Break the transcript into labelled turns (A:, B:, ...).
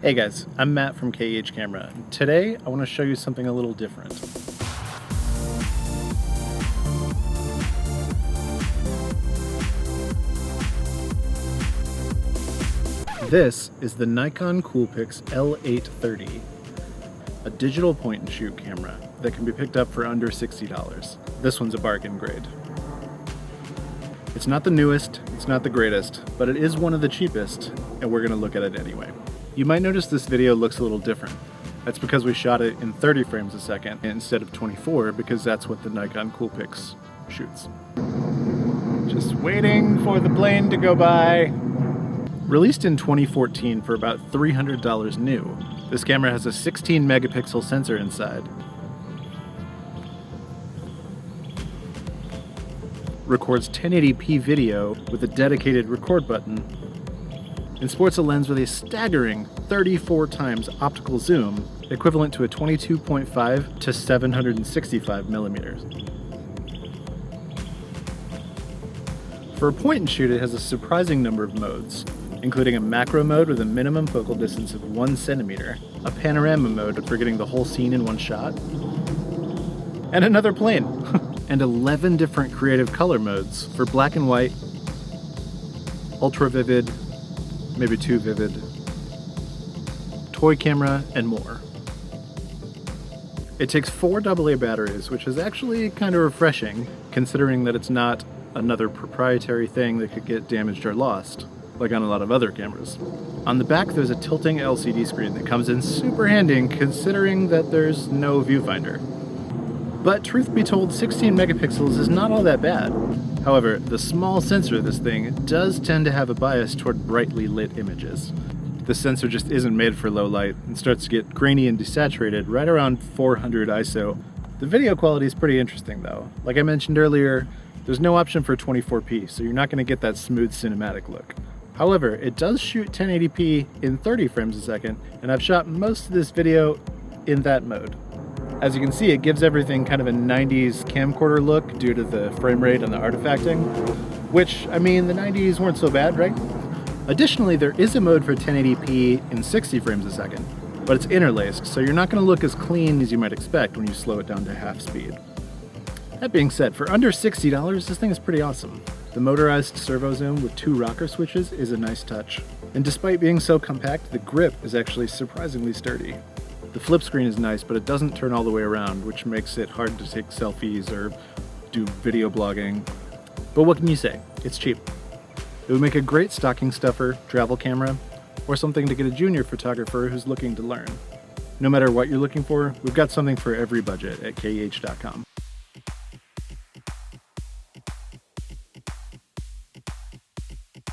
A: Hey guys, I'm Matt from KH Camera. Today I want to show you something a little different. This is the Nikon Coolpix L830, a digital point and shoot camera that can be picked up for under $60. This one's a bargain grade. It's not the newest, it's not the greatest, but it is one of the cheapest, and we're going to look at it anyway. You might notice this video looks a little different. That's because we shot it in 30 frames a second instead of 24, because that's what the Nikon Coolpix shoots. Just waiting for the plane to go by. Released in 2014 for about $300 new, this camera has a 16 megapixel sensor inside. Records 1080p video with a dedicated record button, and sports a lens with a staggering 34 times optical zoom, equivalent to a 22.5 to 765 millimeters. For a point and shoot, it has a surprising number of modes, including a macro mode with a minimum focal distance of 1 centimeter, a panorama mode for getting the whole scene in one shot, and another plane, and 11 different creative color modes for black and white, ultra vivid, maybe too vivid, toy camera, and more. It takes 4 AA batteries, which is actually kind of refreshing, considering that it's not another proprietary thing that could get damaged or lost, like on a lot of other cameras. On the back, there's a tilting LCD screen that comes in super handy considering that there's no viewfinder. But truth be told, 16 megapixels is not all that bad. However, the small sensor of this thing does tend to have a bias toward brightly lit images. The sensor just isn't made for low light and starts to get grainy and desaturated right around 400 ISO. The video quality is pretty interesting though. Like I mentioned earlier, there's no option for 24p, so you're not going to get that smooth cinematic look. However, it does shoot 1080p in 30 frames a second, and I've shot most of this video in that mode. As you can see, it gives everything kind of a 90s camcorder look due to the frame rate and the artifacting, which, I mean, the 90s weren't so bad, right? Additionally, there is a mode for 1080p in 60 frames a second, but it's interlaced, so you're not going to look as clean as you might expect when you slow it down to half speed. That being said, for under $60, this thing is pretty awesome. The motorized servo zoom with 2 rocker switches is a nice touch. And despite being so compact, the grip is actually surprisingly sturdy. The flip screen is nice, but it doesn't turn all the way around, which makes it hard to take selfies or do video blogging. But what can you say? It's cheap. It would make a great stocking stuffer, travel camera, or something to get a junior photographer who's looking to learn. No matter what you're looking for, we've got something for every budget at kh.com.